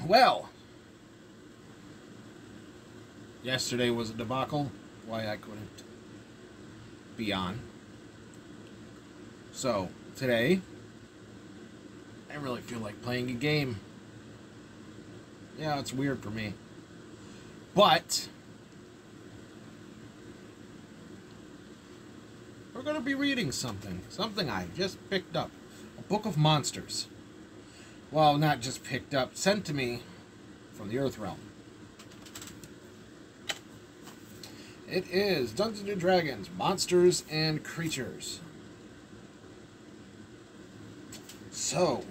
Well, yesterday was a debacle. Why I couldn't be on. So, today, I really feel like playing a game. Yeah, it's weird for me. But we're going to be reading something. Something I just picked up. A book of monsters. Well, not just picked up, sent to me from the Earth Realm. It is Dungeons & Dragons, Monsters and Creatures. So,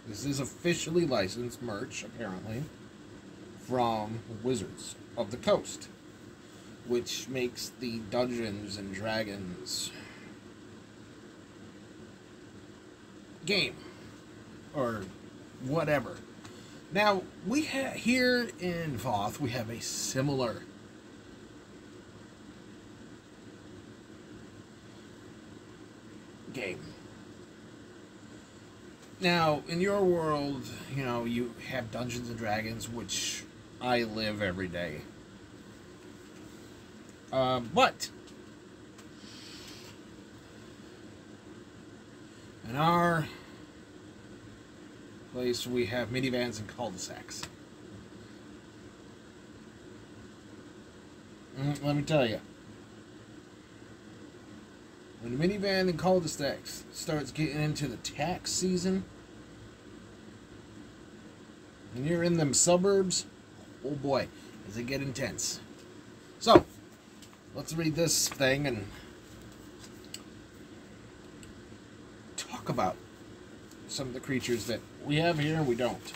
this is officially licensed merch, apparently, from Wizards of the Coast, which makes the Dungeons & Dragons game, or whatever. Now, we have here in Voth, we have a similar game. Now, in your world, you know, you have Dungeons and Dragons, which I live every day. But in our place, we have minivans and cul-de-sacs. Let me tell you, when the minivan and cul-de-sacs starts getting into the tax season, and you're in them suburbs, oh boy, does it get intense. So, let's read this thing and talk about some of the creatures that we have here and we don't.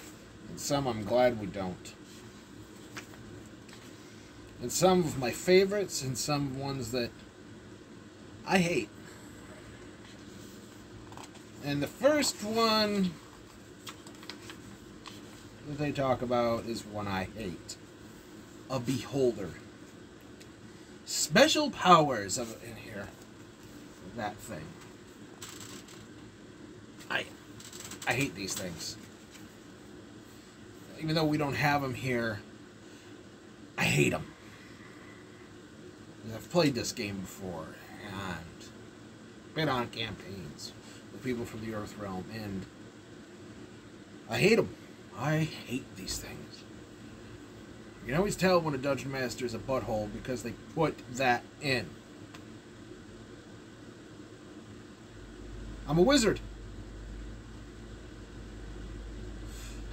And some I'm glad we don't. And some of my favorites and some ones that I hate. And the first one that they talk about is one I hate. A beholder. Special powers in here. That thing. I hate these things. Even though we don't have them here, I hate them. I've played this game before and been on campaigns with people from the Earth Realm, and I hate them. I hate these things. You can always tell when a dungeon master is a butthole because they put that in. I'm a wizard.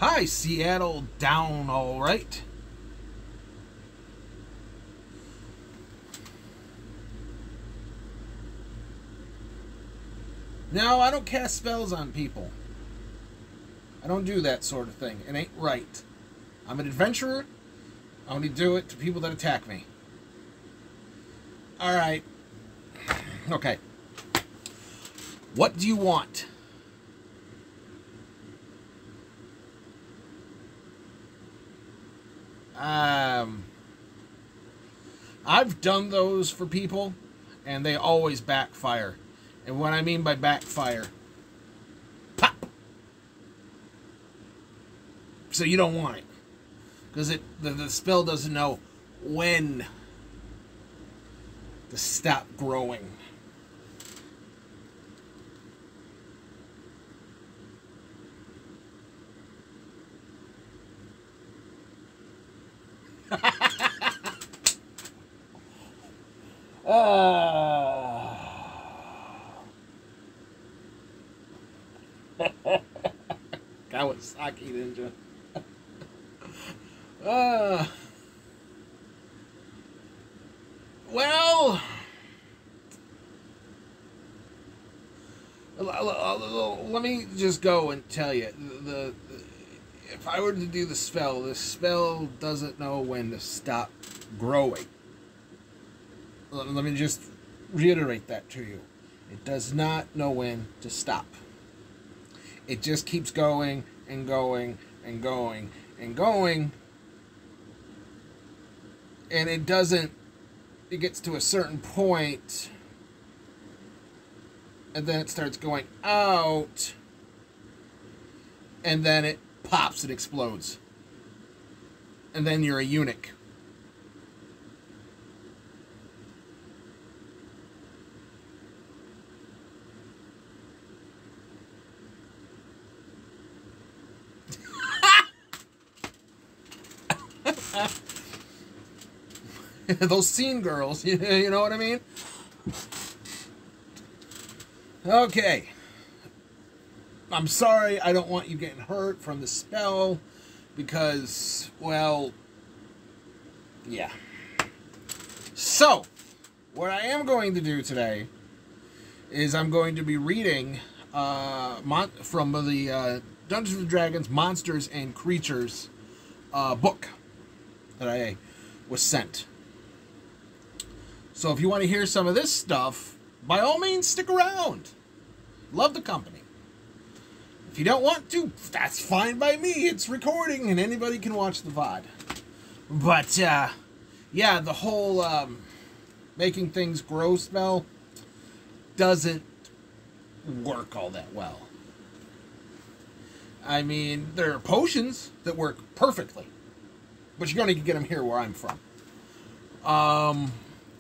Hi, Seattle, down all right. No, I don't cast spells on people. I don't do that sort of thing. It ain't right. I'm an adventurer. I only do it to people that attack me. Alright. Okay. What do you want? I've done those for people, and they always backfire. And what I mean by backfire, pop! So you don't want it. Because the spell doesn't know when to stop growing. Oh. Kawasaki Ninja. Well, let me just go and tell you, if I were to do the spell doesn't know when to stop growing. Let me just reiterate that to you. It does not know when to stop. It just keeps going and going and going and going. And it doesn't, it gets to a certain point and then it starts going out, and then it pops and explodes. And then you're a eunuch. Those scene girls, you know what I mean? Okay. I'm sorry, I don't want you getting hurt from the spell, because, well, yeah. So, what I am going to do today is I'm going to be reading from the Dungeons & Dragons Monsters and Creatures book that I was sent. So if you want to hear some of this stuff, by all means, stick around. Love the company. If you don't want to, that's fine by me. It's recording and anybody can watch the VOD. But, yeah, the whole making things grow spell doesn't work all that well. I mean, there are potions that work perfectly. But you're going to get them here where I'm from.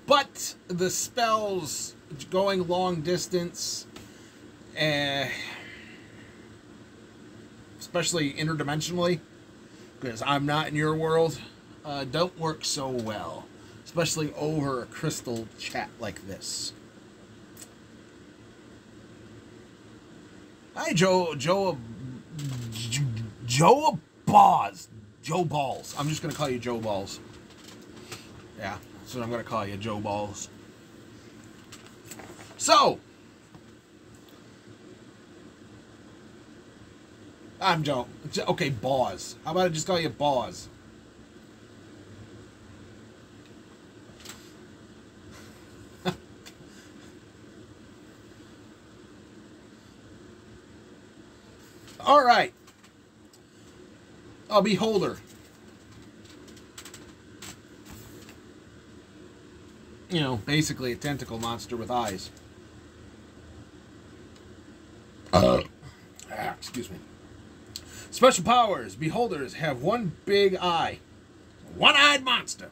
But the spells going long distance, especially interdimensionally, because I'm not in your world, don't work so well. Especially over a crystal chat like this. Hi, Joe Balls. Joe Balls. I'm just going to call you Joe Balls. Yeah, that's what I'm going to call you, Joe Balls. So, I'm Joe. Okay, Balls. How about I just call you Balls? All right. A beholder. You know, basically a tentacle monster with eyes. Excuse me. Special powers. Beholders have one big eye. One-eyed monster.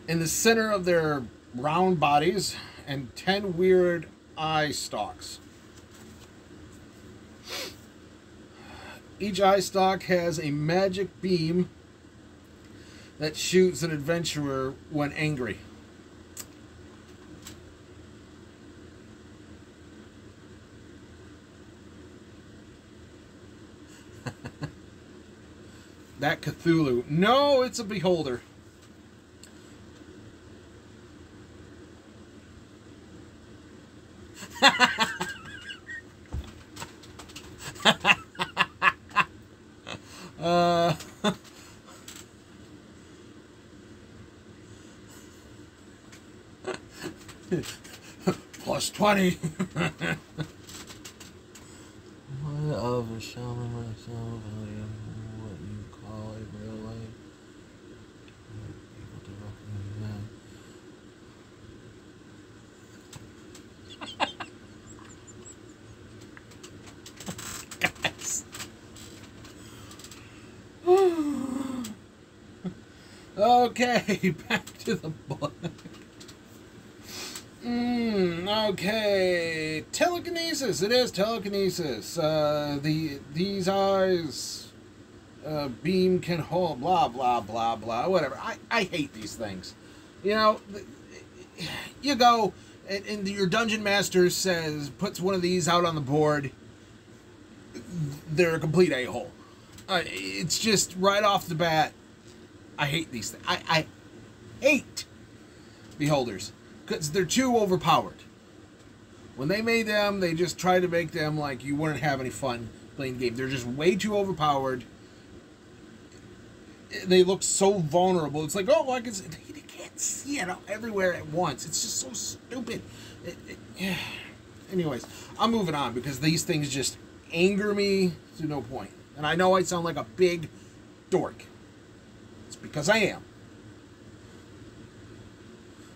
In the center of their round bodies and 10 weird eye stalks. Each eye stalk has a magic beam that shoots an adventurer when angry. That Cthulhu. No, it's a beholder. Plus 20. Of a shaman myself, I am what you call a real life. People to Guys. Okay, back to the book. Okay, telekinesis. It is telekinesis. These eyes, beam can hold. Blah blah blah blah. Whatever. I hate these things. You know, you go and your dungeon master puts one of these out on the board. They're a complete a-hole. It's just right off the bat. I hate these things. I hate beholders. Because they're too overpowered. When they made them, they just tried to make them like you wouldn't have any fun playing the game. They're just way too overpowered. They look so vulnerable. It's like, oh, I can see. They can't see it everywhere at once. It's just so stupid. Anyways, I'm moving on because these things just anger me to no point. And I know I sound like a big dork. It's because I am.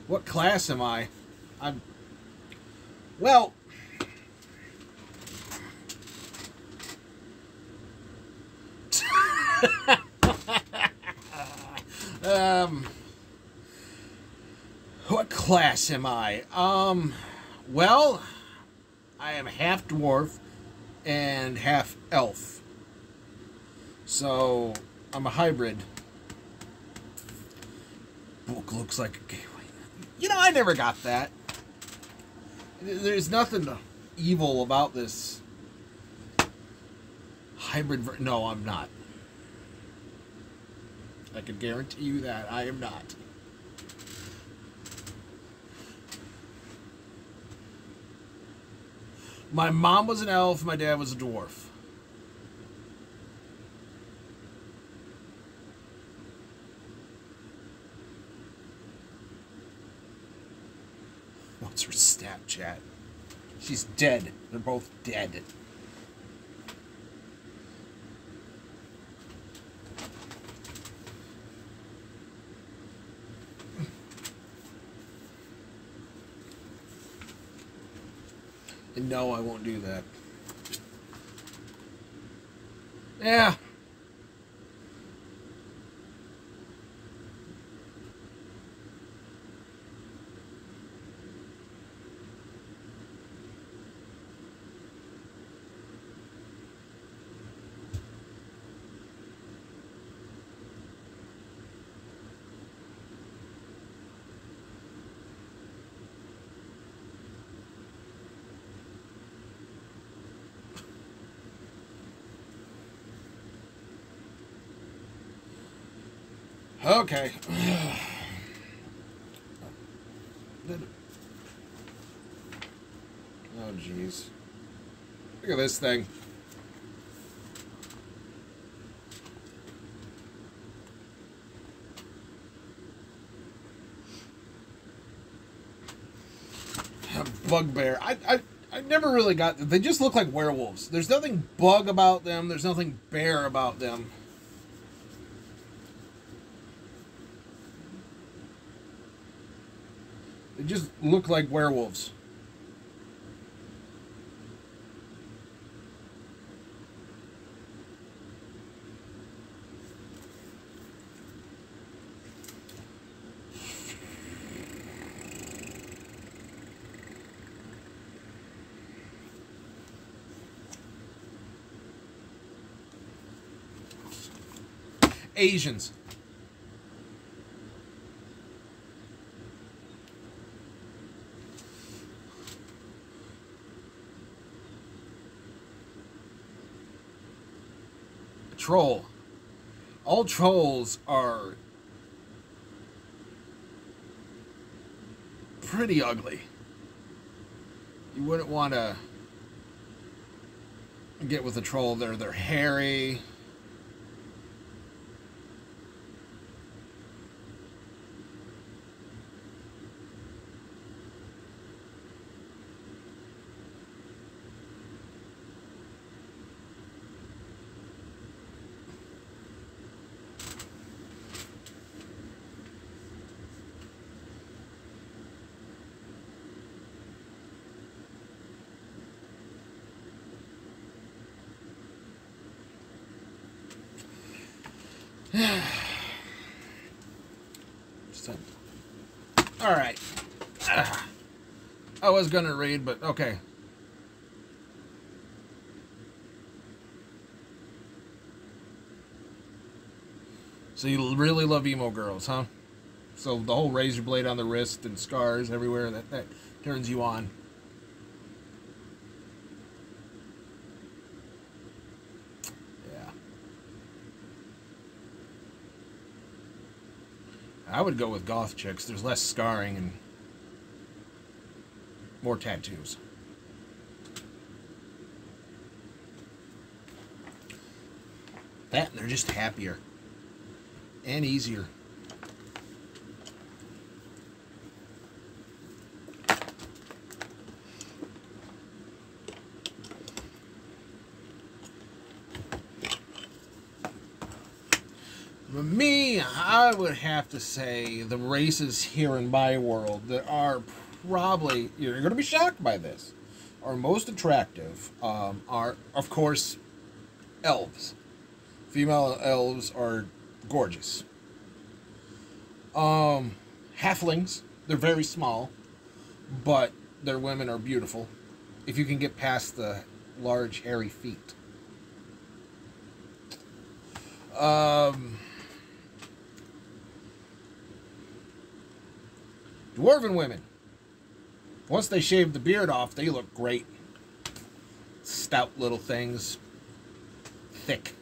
What class am I? Well, class am I? Well, I am half dwarf and half elf. So, I'm a hybrid. Book looks like a gateway. You know, I never got that. There's nothing evil about this hybrid. No, I'm not. I can guarantee you that I am not. My mom was an elf, my dad was a dwarf. What's her Snapchat? She's dead. They're both dead. And no, I won't do that. Yeah. Okay. Oh, jeez. Look at this thing. A bugbear. I never really got... They just look like werewolves. There's nothing bug about them. There's nothing bear about them. They just look like werewolves. Asians. Troll. All trolls are pretty ugly. You wouldn't want to get with a troll. They're hairy. All right. I was gonna read, but okay. So you really love emo girls, huh? So the whole razor blade on the wrist and scars everywhere, that turns you on. Yeah. I would go with goth chicks. There's less scarring and more tattoos. That, and they're just happier. And easier. For me, I would have to say the races here in my world that are probably, you're going to be shocked by this, are most attractive are, of course, elves. Female elves are gorgeous. Halflings They're very small, but their women are beautiful. If you can get past the large, hairy feet. Dwarven women. Once they shave the beard off, they look great. Stout little things. Thick.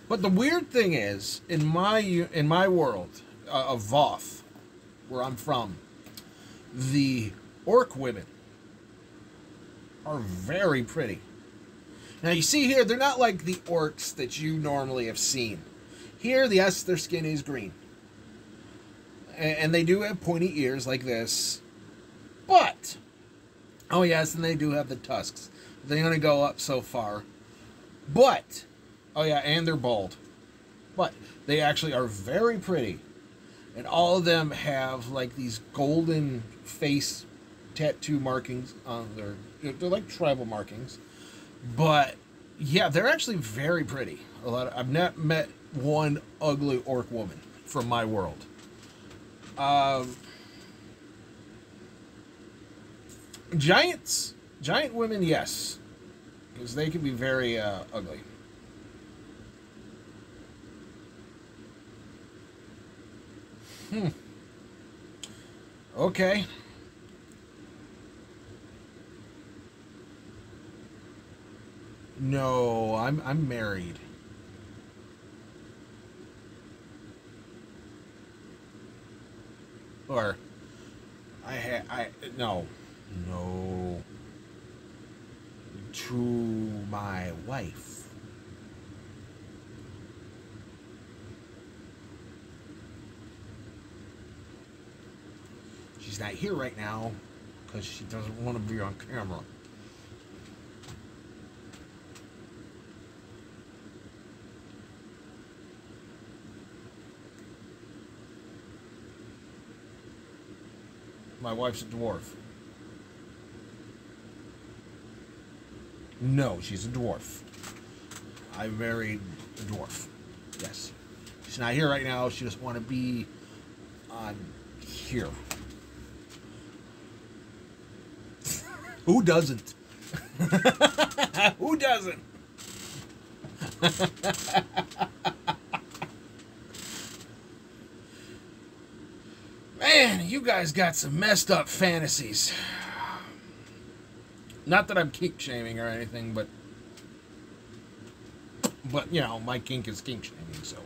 But the weird thing is, in my world of Voth, where I'm from, the orc women are very pretty. Now you see here, they're not like the orcs that you normally have seen. Here, yes, their skin is green. And they do have pointy ears like this. But, oh yes, and they do have the tusks. They only go up so far. But, oh yeah, and they're bald. But, they actually are very pretty. And all of them have like these golden face tattoo markings on they're like tribal markings. But yeah, they're actually very pretty. I've not met one ugly orc woman from my world. Giant women, yes, because they can be very ugly. Okay. No, I'm married. Or no. To my wife. She's not here right now because she doesn't want to be on camera. My wife's a dwarf. No, she's a dwarf. I married a dwarf. Yes. She's not here right now. She doesn't want to be on here. Who doesn't? Who doesn't? Man, you guys got some messed up fantasies. Not that I'm kink shaming or anything, but you know, my kink is kink shaming, so.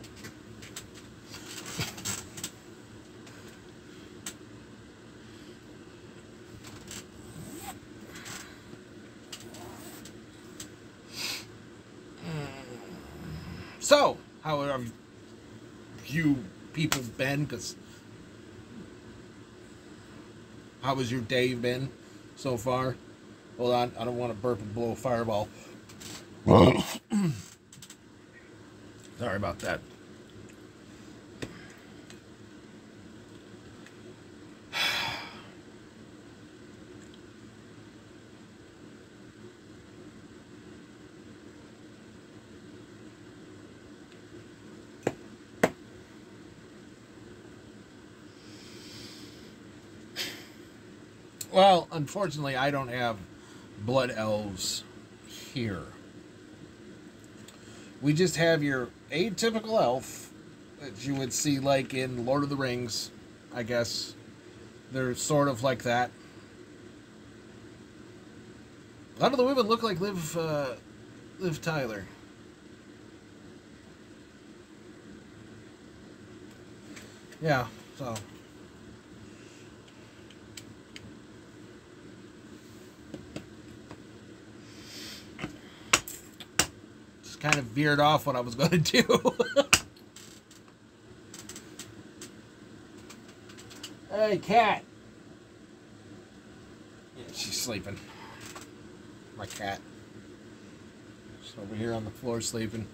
So, how have you people been? Because how has your day been so far? Hold on, I don't want to burp and blow a fireball. Sorry about that. Well, unfortunately, I don't have blood elves here. We just have your atypical elf that you would see like in Lord of the Rings, I guess. They're sort of like that. A lot of the women look like Liv Tyler. Yeah, so. Kind of veered off what I was going to do. Hey, cat. Yeah, she's sleeping. My cat. She's over here on the floor sleeping.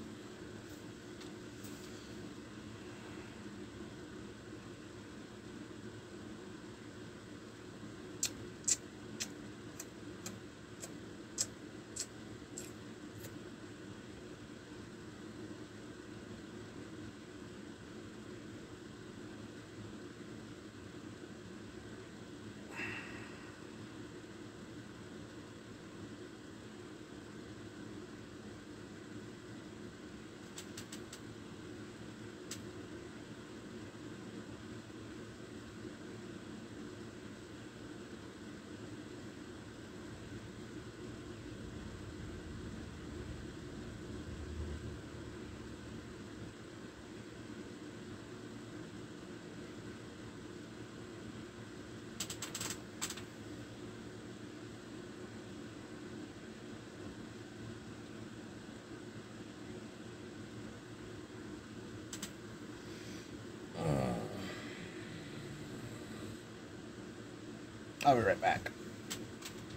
I'll be right back.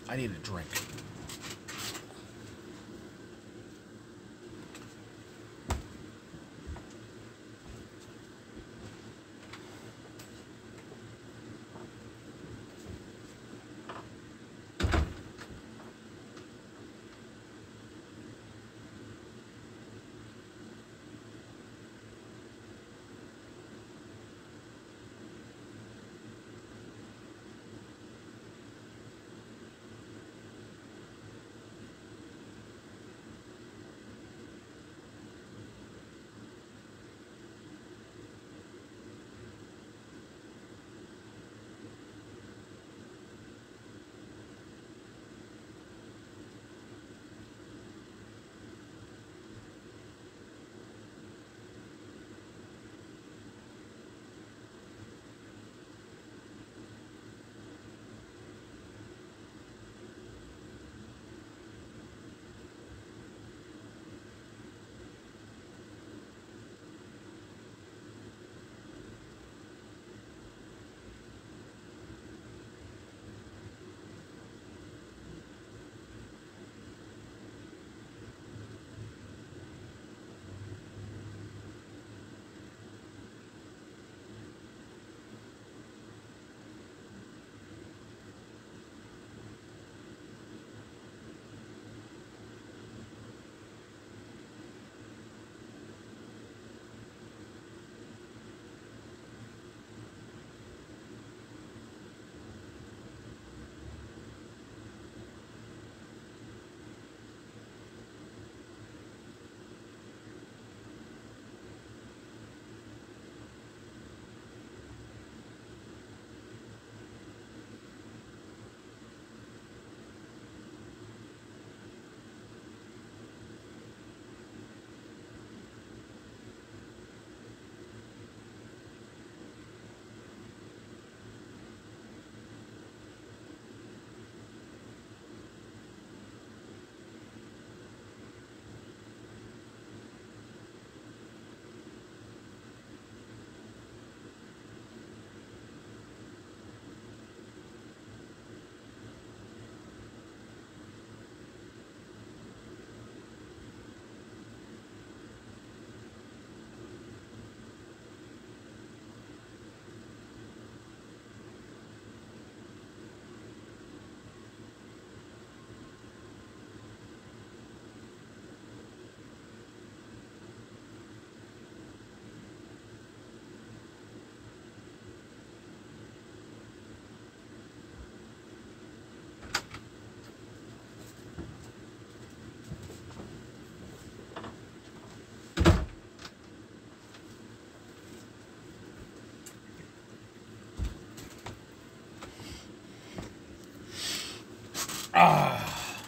I need a drink. Ah.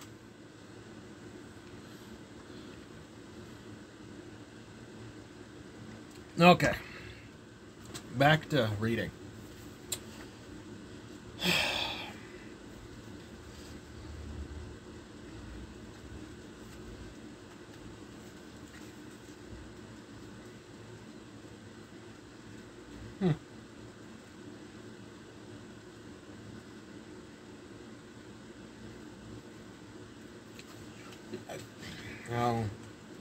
Okay. Back to reading. Now,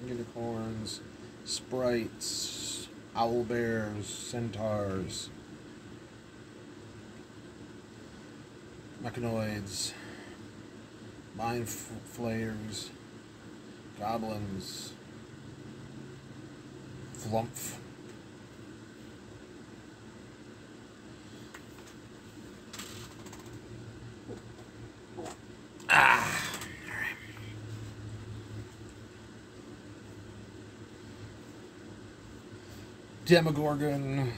unicorns, sprites, owlbears, centaurs, mechanoids, mind flayers, goblins, flumph. Demogorgon,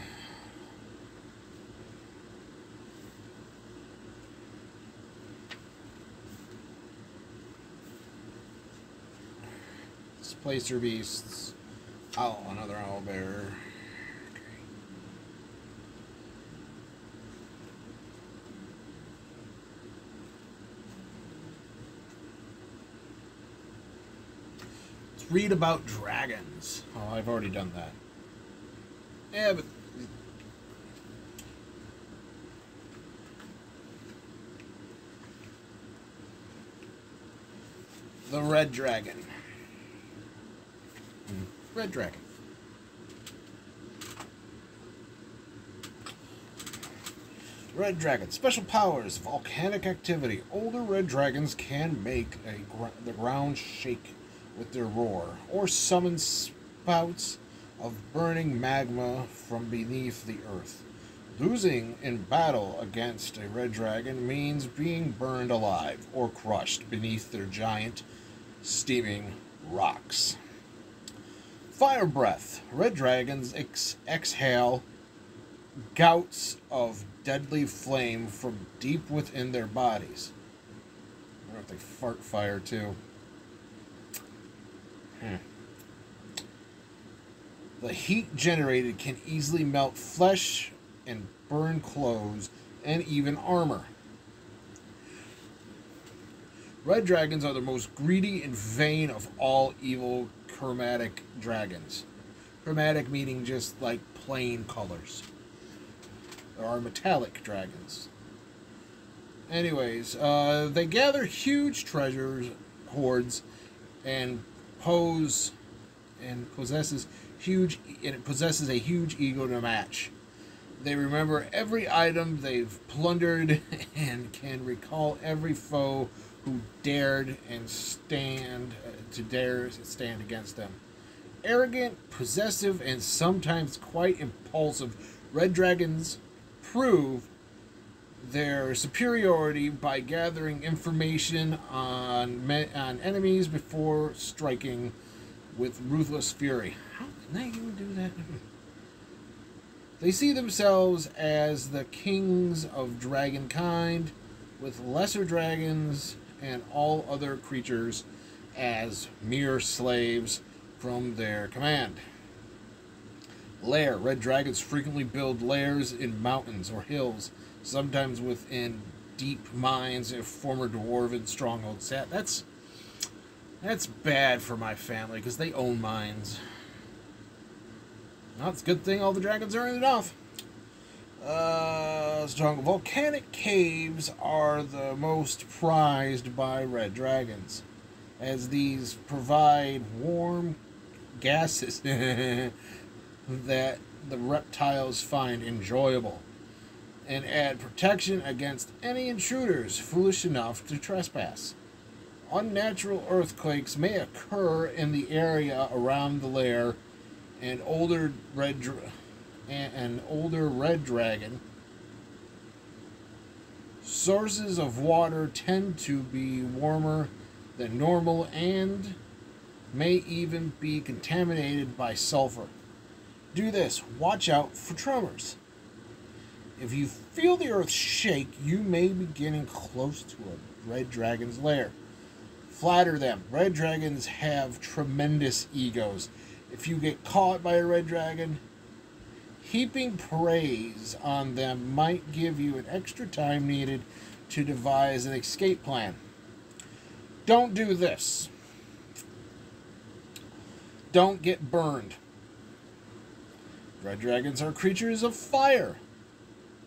Displacer beasts, oh, another owlbear. Let's read about dragons. Oh, I've already done that. Yeah, but The red dragon. Red dragon. Red dragon. Special powers. Volcanic activity. Older red dragons can make the ground shake with their roar, or summon spouts of burning magma from beneath the earth. Losing in battle against a red dragon means being burned alive or crushed beneath their giant, steaming rocks. Fire breath. Red dragons exhale gouts of deadly flame from deep within their bodies. I wonder if they fart fire too. The heat generated can easily melt flesh and burn clothes and even armor. Red dragons are the most greedy and vain of all evil chromatic dragons. Chromatic meaning just like plain colors. There are metallic dragons. Anyways, they gather huge treasures, hoards, and possesses a huge ego to match. They remember every item they've plundered and can recall every foe who dared stand against them. Arrogant, possessive, and sometimes quite impulsive, red dragons prove their superiority by gathering information on enemies before striking with ruthless fury. How can they even do that? They see themselves as the kings of dragonkind, with lesser dragons and all other creatures as mere slaves from their command. Lair. Red dragons frequently build lairs in mountains or hills, sometimes within deep mines of former dwarven strongholds. That's bad for my family, because they own mines. Well, it's a good thing all the dragons are in it off. Strong volcanic caves are the most prized by red dragons, as these provide warm gases that the reptiles find enjoyable, and add protection against any intruders foolish enough to trespass. Unnatural earthquakes may occur in the area around the lair, and older red dragon sources of water tend to be warmer than normal and may even be contaminated by sulfur. Do this. Watch out for tremors. If you feel the earth shake, you may be getting close to a red dragon's lair. Flatter them. Red dragons have tremendous egos. If you get caught by a red dragon, heaping praise on them might give you an extra time needed to devise an escape plan. Don't do this. Don't get burned. Red dragons are creatures of fire.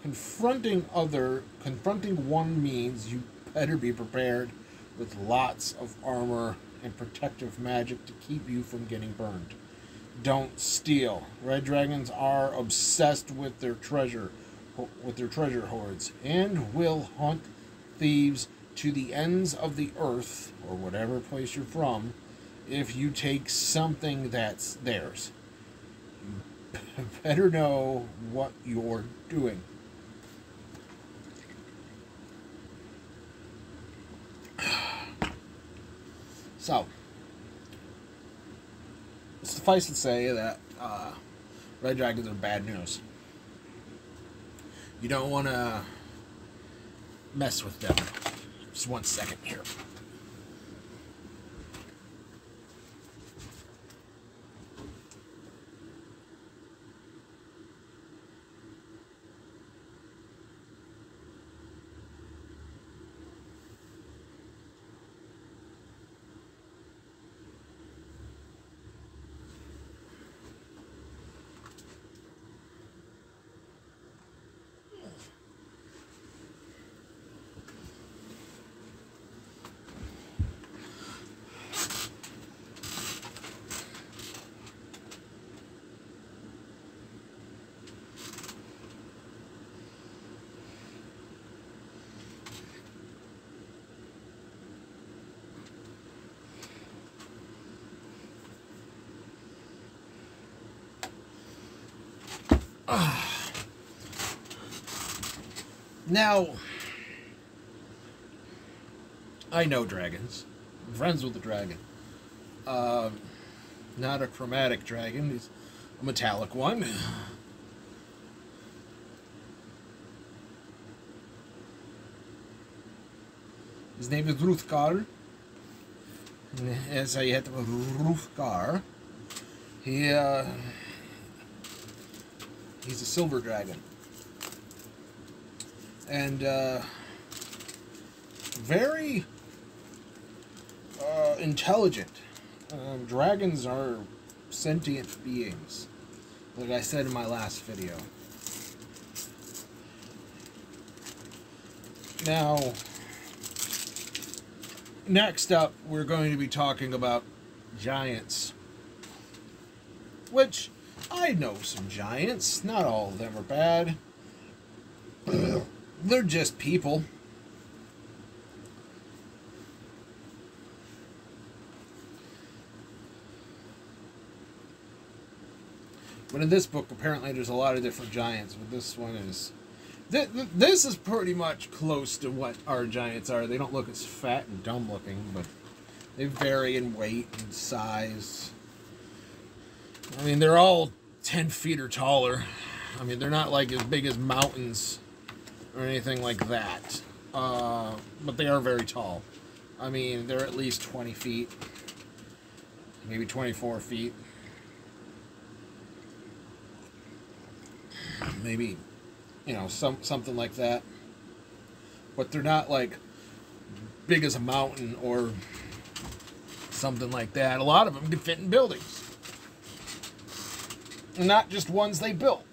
Confronting one means you better be prepared with lots of armor and protective magic to keep you from getting burned. Don't steal. Red dragons are obsessed with their treasure hoards, and will hunt thieves to the ends of the earth, or whatever place you're from, if you take something that's theirs. You better know what you're doing. So, suffice to say that red dragons are bad news. You don't want to mess with them. Just 1 second here. Now, I know dragons. I'm friends with the dragon. Not a chromatic dragon. He's a metallic one. His name is Ruthgar. That's how you have to Ruthgar. He's a silver dragon. And very intelligent. Dragons are sentient beings, like I said in my last video. Now, next up, we're going to be talking about giants. Which, I know some giants. Not all of them are bad. They're just people. But in this book, apparently there's a lot of different giants. But this one is... This is pretty much close to what our giants are. They don't look as fat and dumb looking, but they vary in weight and size. I mean, they're all 10 feet or taller. I mean, they're not like as big as mountains or anything like that. But they are very tall. I mean, they're at least 20 feet. Maybe 24 feet. Maybe, you know, something like that. But they're not like big as a mountain or something like that. A lot of them can fit in buildings. And not just ones they built.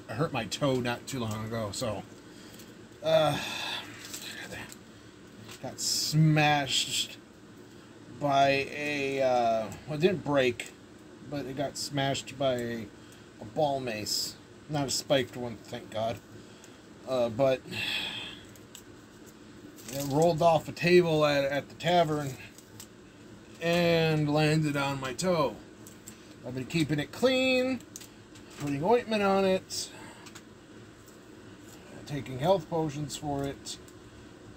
I hurt my toe not too long ago, so got smashed by a well, it didn't break, but it got smashed by a ball mace. Not a spiked one, thank God. But it rolled off a table at the tavern and landed on my toe. I've been keeping it clean, putting ointment on it, taking health potions for it,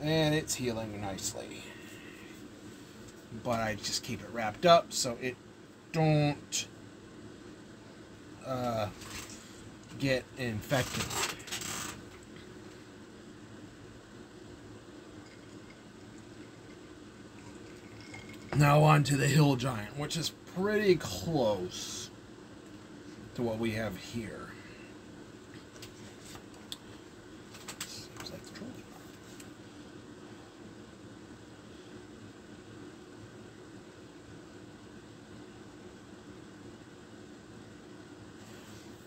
and it's healing nicely. But I just keep it wrapped up so it don't get infected. Now on to the hill giant, which is pretty close to what we have here. Seems like the troll.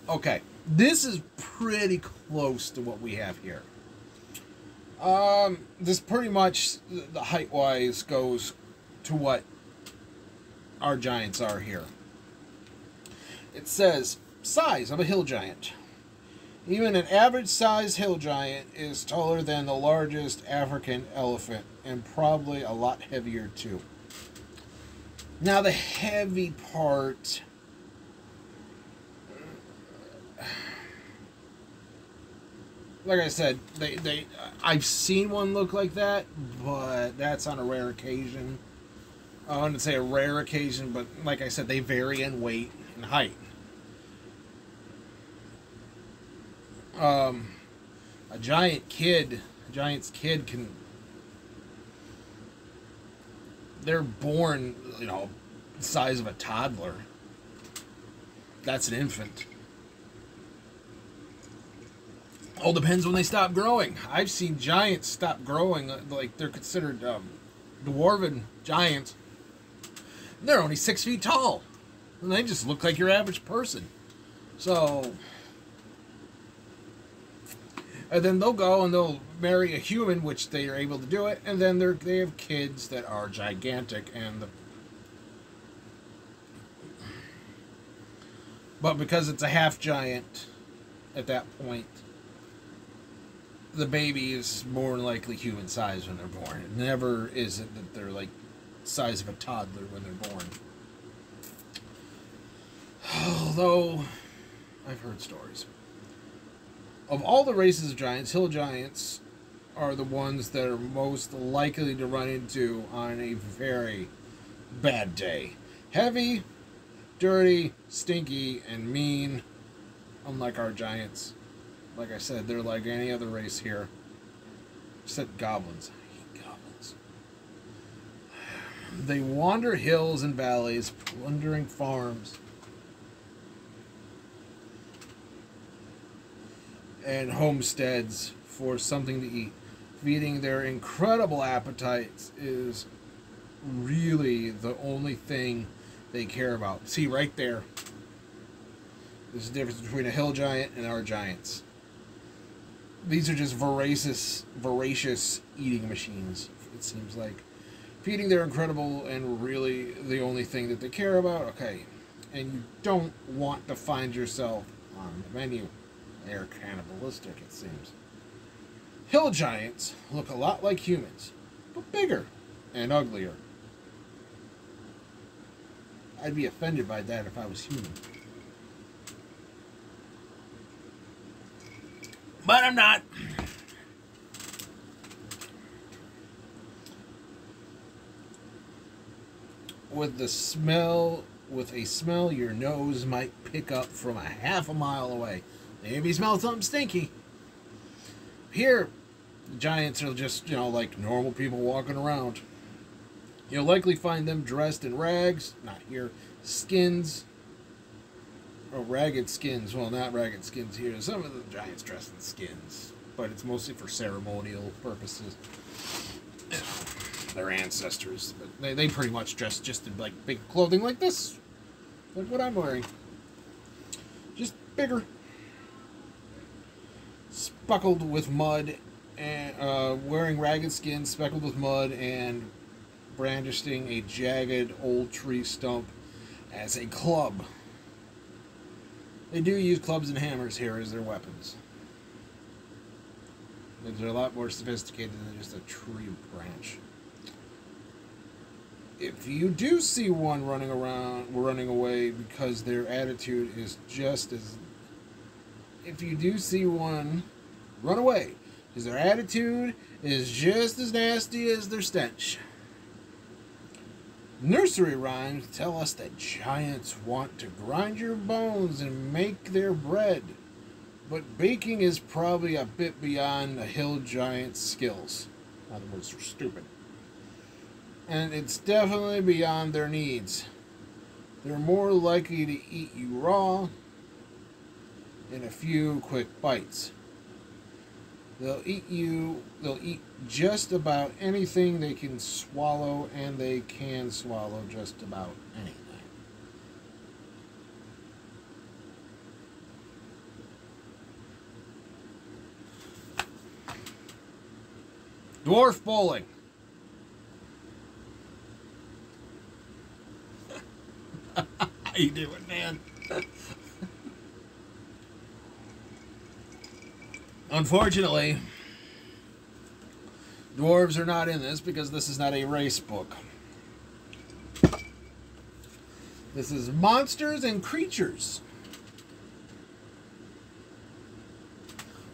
Okay, this is pretty close to what we have here. This pretty much, the height-wise, goes to what our giants are here. It says, size of a hill giant. Even an average-sized hill giant is taller than the largest African elephant, and probably a lot heavier too. Now the heavy part... Like I said, I've seen one look like that, but that's on a rare occasion. I wouldn't say a rare occasion, but like I said, they vary in weight and height. A giant's kid can... They're born, you know, the size of a toddler. That's an infant. All depends when they stop growing. I've seen giants stop growing, like they're considered dwarven giants. They're only 6 feet tall. And they just look like your average person. So, And then they'll go and they'll marry a human, which they are able to do it, and then they have kids that are gigantic, but because it's a half giant at that point, the baby is more than likely human size when they're born. It never is it that they're like size of a toddler when they're born. Although I've heard stories. Of all the races of giants, hill giants are the ones that are most likely to run into on a very bad day. Heavy, dirty, stinky, and mean, unlike our giants. Like I said, they're like any other race here. Except goblins. I hate goblins. They wander hills and valleys, plundering farms and homesteads for something to eat. Feeding their incredible appetites is really the only thing they care about. See, right there. There's a difference between a hill giant and our giants. These are just voracious eating machines, it seems like. Feeding their incredible and really the only thing that they care about. Okay. And you don't want to find yourself on the menu. They're cannibalistic, it seems. Hill giants look a lot like humans, but bigger and uglier. I'd be offended by that if I was human. But I'm not. With a smell your nose might pick up from a half a mile away. Maybe you smell something stinky. Here, the giants are just, like normal people walking around. You'll likely find them dressed in rags, not here, skins. Oh, ragged skins. Well, not ragged skins here. Some of the giants dress in skins, but it's mostly for ceremonial purposes. Their ancestors, but they pretty much dress just in like big clothing like this, like what I'm wearing, just bigger, speckled with mud, and wearing ragged skins, speckled with mud, and brandishing a jagged old tree stump as a club. They do use clubs and hammers here as their weapons. They're a lot more sophisticated than just a tree branch. If you do see one running away because their attitude is just as... If you do see one, run away. Because their attitude is just as nasty as their stench. Nursery rhymes tell us that giants want to grind your bones and make their bread. But baking is probably a bit beyond a hill giant's skills. In other words, they're stupid. And it's definitely beyond their needs. They're more likely to eat you raw in a few quick bites. They'll eat just about anything they can swallow, and they can swallow just about anything. Dwarf bowling. How you doing, man? Unfortunately, dwarves are not in this because this is not a race book. This is Monsters and Creatures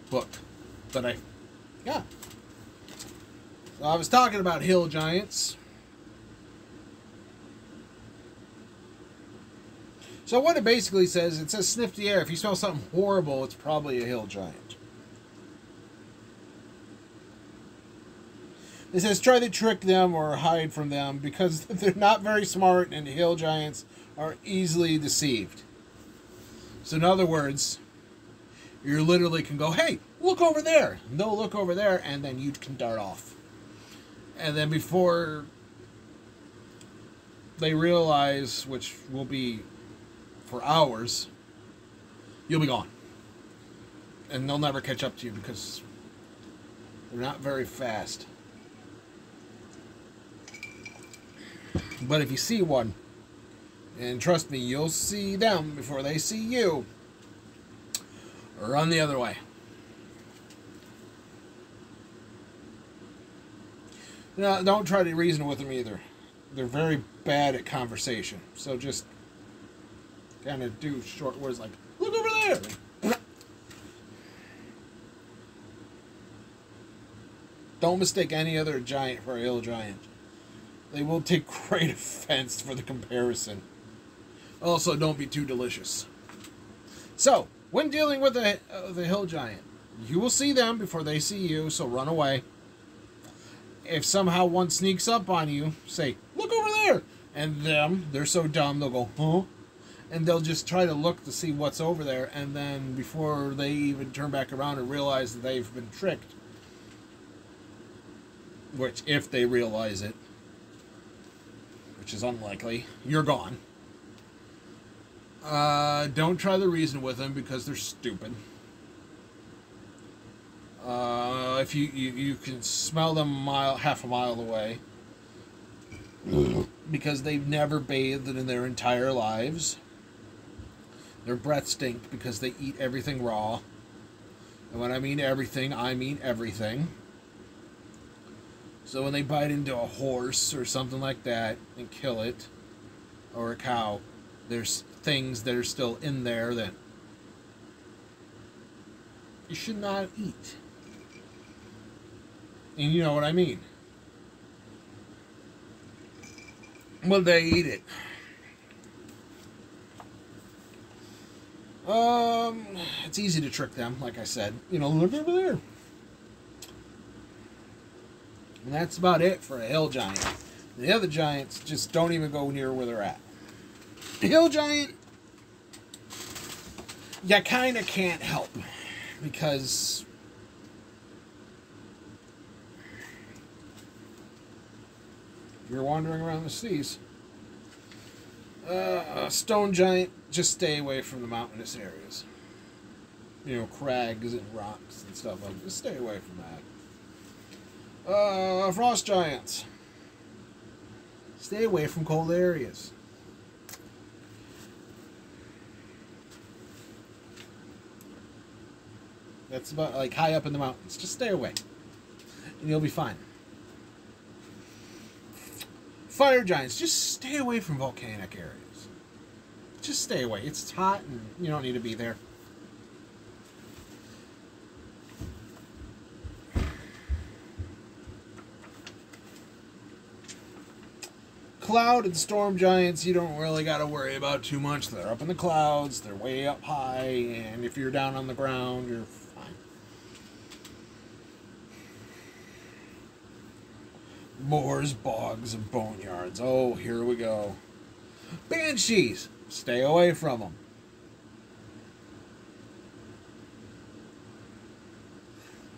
book that I got. So I was talking about hill giants. So what it basically says, it says sniff the air. If you smell something horrible, it's probably a hill giant. It says try to trick them or hide from them because they're not very smart and hill giants are easily deceived. So in other words, you literally can go, hey, look over there. And they'll look over there and then you can dart off. And then before they realize, which will be for hours, you'll be gone. And they'll never catch up to you because they're not very fast. But if you see one, and trust me, you'll see them before they see you, run the other way. No, don't try to reason with them either. They're very bad at conversation. So just kind of do short words like, look over there. Don't mistake any other giant for a hill giant. They will take great offense for the comparison. Also, don't be too delicious. So, when dealing with the hill giant, you will see them before they see you, so run away. If somehow one sneaks up on you, say, look over there! And they're so dumb, they'll go, huh? And they'll just try to look to see what's over there, and then before they even turn back around and realize that they've been tricked, which, if they realize it, which is unlikely, you're gone. Don't try to reason with them because they're stupid. If you can smell them half a mile away, because they've never bathed in their entire lives. Their breath stinks because they eat everything raw. And when I mean everything, I mean everything. So when they bite into a horse or something like that and kill it, or a cow, there's things that are still in there that you should not eat. And you know what I mean. Well, they eat it. It's easy to trick them, like I said. You know, look over there. And that's about it for a hill giant. The other giants just don't even go near where they're at. The hill giant, you kind of can't help. Because you're wandering around the seas. Stone giant, just stay away from the mountainous areas. You know, crags and rocks and stuff like that. Just stay away from that. Frost giants, stay away from cold areas. That's about like high up in the mountains. Just stay away, and you'll be fine. Fire giants, just stay away from volcanic areas. Just stay away. It's hot and you don't need to be there. Cloud and storm giants, you don't really got to worry about too much. They're up in the clouds, they're way up high, and if you're down on the ground, you're fine. Moors, bogs, and boneyards. Oh, here we go. Banshees, stay away from them.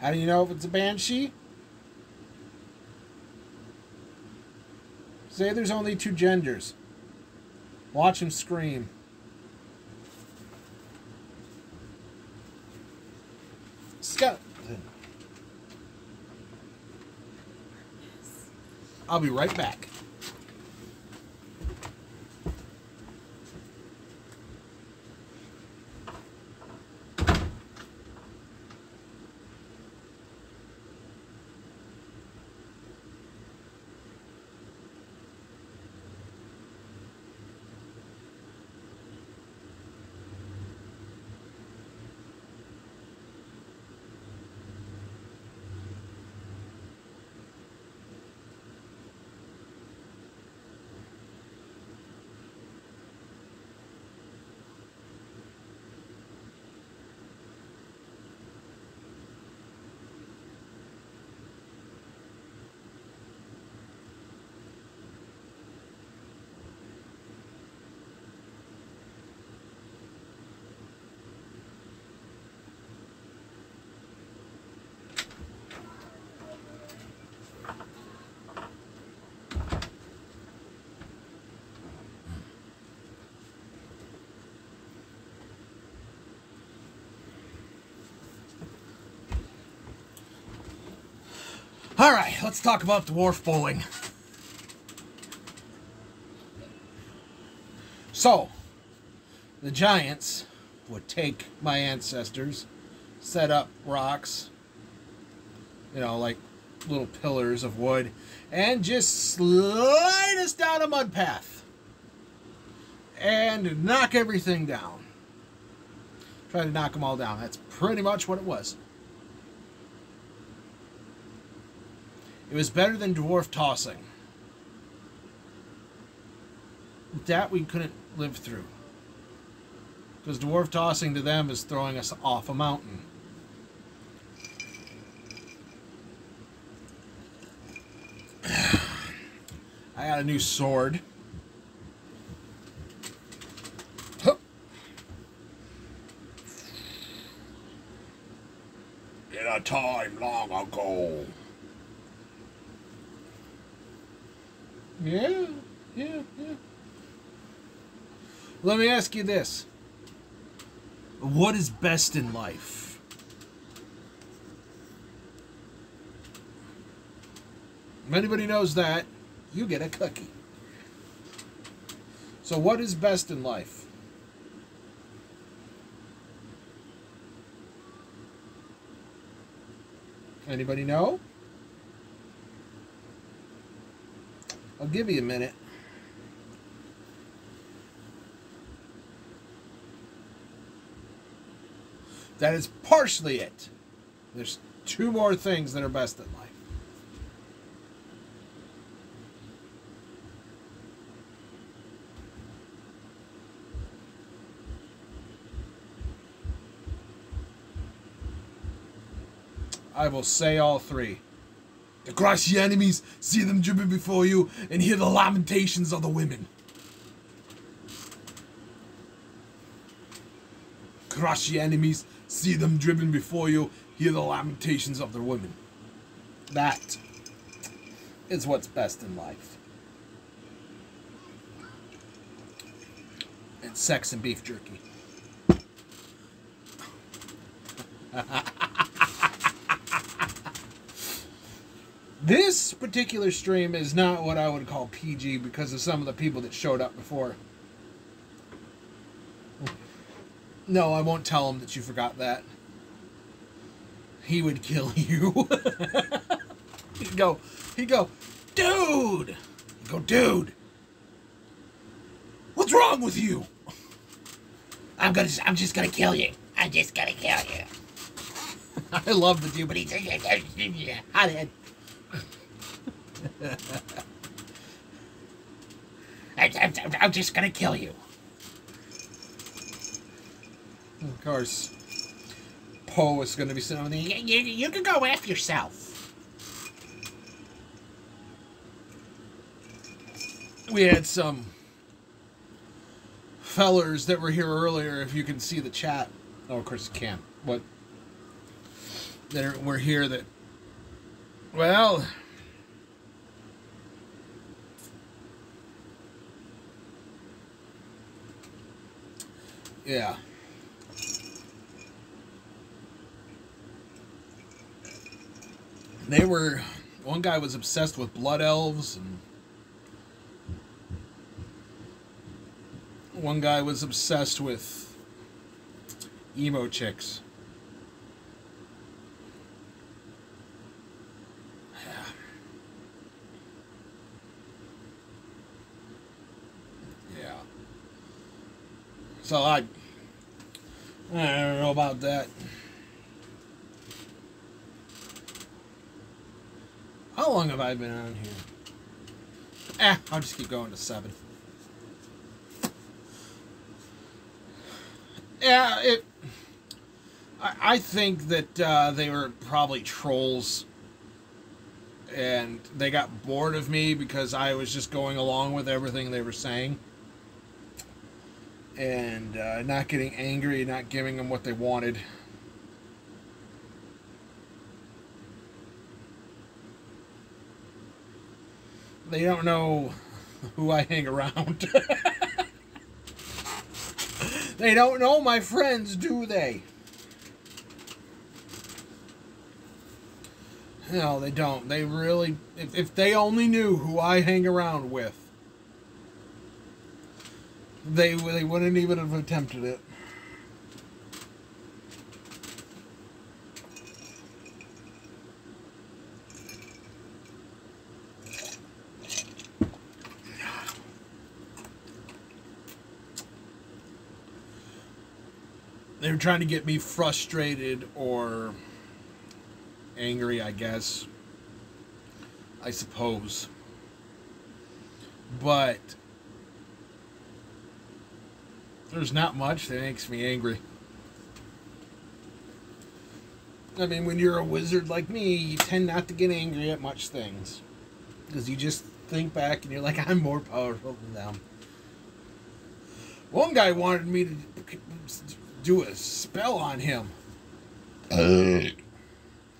How do you know if it's a banshee? Say there's only two genders. Watch them scream. Skeleton. I'll be right back. Alright, let's talk about dwarf bowling. So, the giants would take my ancestors, set up rocks, you know, like little pillars of wood, and just slide us down a mud path. And knock everything down. Try to knock them all down. That's pretty much what it was. It was better than dwarf tossing. That we couldn't live through. Because dwarf tossing to them is throwing us off a mountain. I got a new sword. In a time long ago. Yeah. Let me ask you this. What is best in life? If anybody knows that, you get a cookie. So what is best in life? Anybody know? I'll give you a minute. That is partially it. There's two more things that are best in life. I will say all three. To crush your enemies, see them driven before you, and hear the lamentations of the women. Crush your enemies, see them driven before you, hear the lamentations of their women. That is what's best in life. And sex and beef jerky. This particular stream is not what I would call PG because of some of the people that showed up before. No, I won't tell him that you forgot that. He would kill you. He'd go, dude! He'd go, dude! What's wrong with you? I'm just gonna kill you. I'm just gonna kill you. I love the dude, but he's hothead. I'm just gonna kill you. Of course, Poe is going to be sitting on the... You can go F yourself. We had some fellers that were here earlier, if you can see the chat. Oh, of course you can't. What? That were here that... Well... Yeah. They were... One guy was obsessed with blood elves, and... One guy was obsessed with emo chicks. Yeah. Yeah. So I don't know about that. How long have I been on here? I'll just keep going to 7. Yeah, I think that they were probably trolls, and they got bored of me because I was just going along with everything they were saying, and not getting angry, not giving them what they wanted. They don't know who I hang around. They don't know my friends, do they? No, they don't. They really... If they only knew who I hang around with, they wouldn't even have attempted it. They were trying to get me frustrated or angry, I guess. I suppose. But there's not much that makes me angry. I mean, when you're a wizard like me, you tend not to get angry at much things. Because you just think back and you're like, I'm more powerful than them. One guy wanted me to do a spell on him. And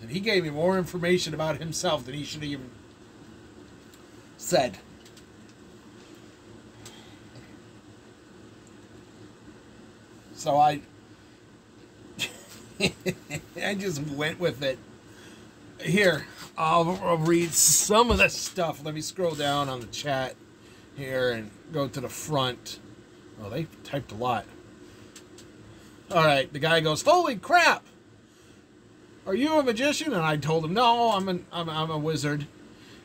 he gave me more information about himself than he should have even said. So I just went with it. Here, I'll read some of this stuff. Let me scroll down on the chat here and go to the front. Oh, they typed a lot. All right, the guy goes, "Holy crap! Are you a magician?" And I told him, "No, I'm a wizard."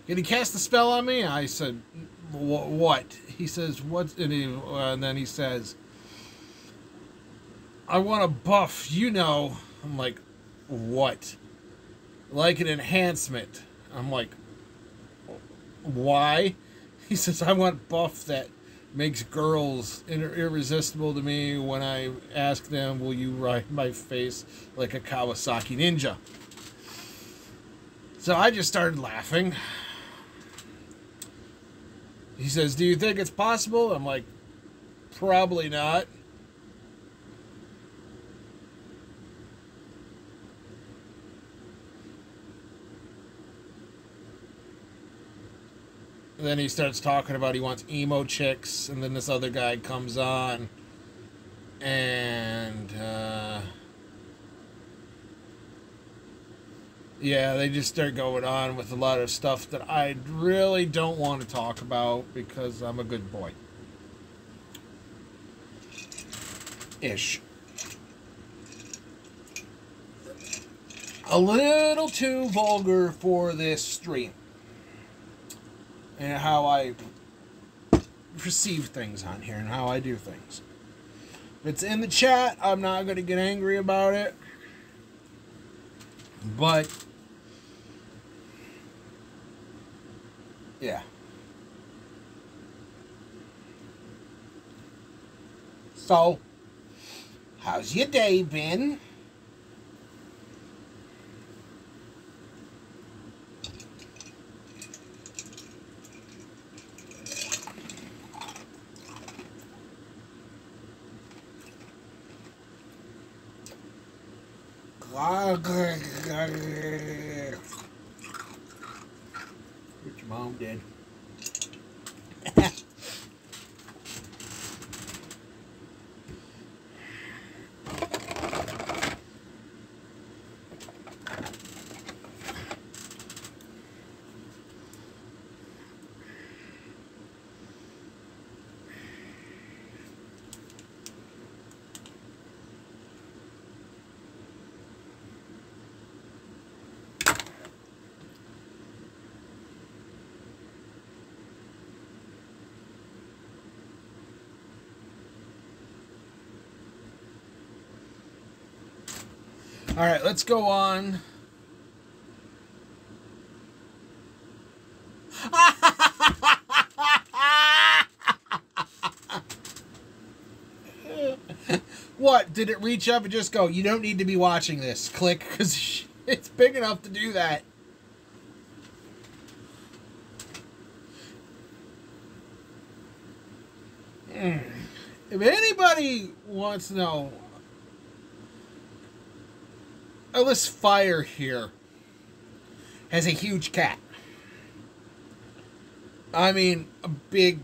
"Can you cast a spell on me?" I said, "What?" He says, "What?" And then he says, "I want a buff, you know." I'm like, "What?" "Like an enhancement." I'm like, "Why?" He says, "I want buff that makes girls irresistible to me when I ask them, will you ride my face like a Kawasaki Ninja?" So I just started laughing. He says, "Do you think it's possible?" I'm like, "Probably not." And then he starts talking about he wants emo chicks, and then this other guy comes on, and yeah, they just start going on with a lot of stuff that I really don't want to talk about because I'm a good boy. Ish. A little too vulgar for this stream. And how I perceive things on here and how I do things. If it's in the chat, I'm not going to get angry about it. But yeah. So, how's your day been? What your mom did. All right, let's go on. What? Did it reach up and just go, "You don't need to be watching this"? Click, because it's big enough to do that. If anybody wants to know, this fire here has a huge cat. I mean, a big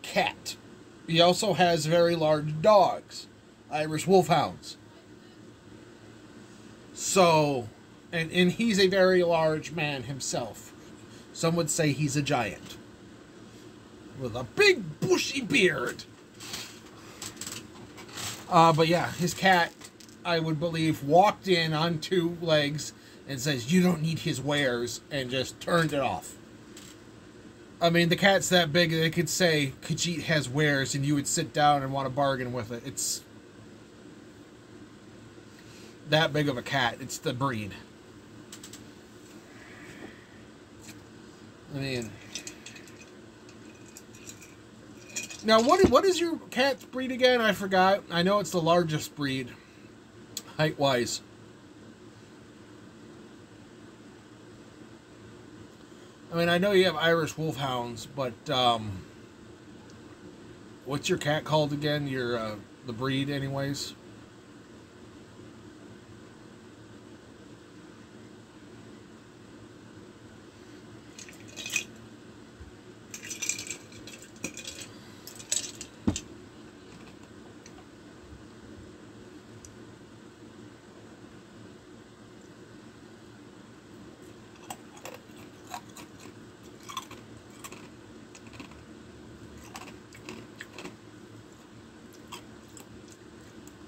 cat. He also has very large dogs, Irish wolfhounds. So, And he's a very large man himself. Some would say he's a giant. With a big bushy beard. But yeah, his cat, I would believe, walked in on 2 legs and says, "You don't need his wares," and just turned it off. I mean, the cat's that big that it could say, "Khajiit has wares," and you would sit down and want to bargain with it. It's that big of a cat. It's the breed. I mean, now what is your cat's breed again? I forgot. I know it's the largest breed, height-wise. I mean, I know you have Irish Wolfhounds, but what's your cat called again? Your the breed, anyways.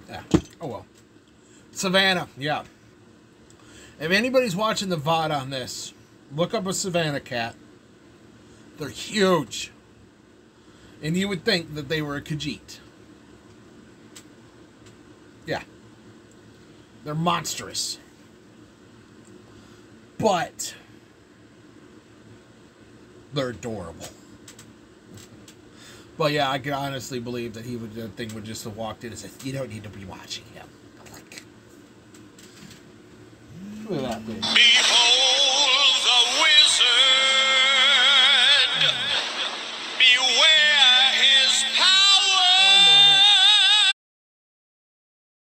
Yeah. Oh well. Savannah, yeah. If anybody's watching the VOD on this, look up a Savannah cat. They're huge. And you would think that they were a Khajiit. Yeah. They're monstrous. But they're adorable. But yeah, I could honestly believe that that thing would just have walked in and said, "You don't need to be watching him." I'm like, look at that thing.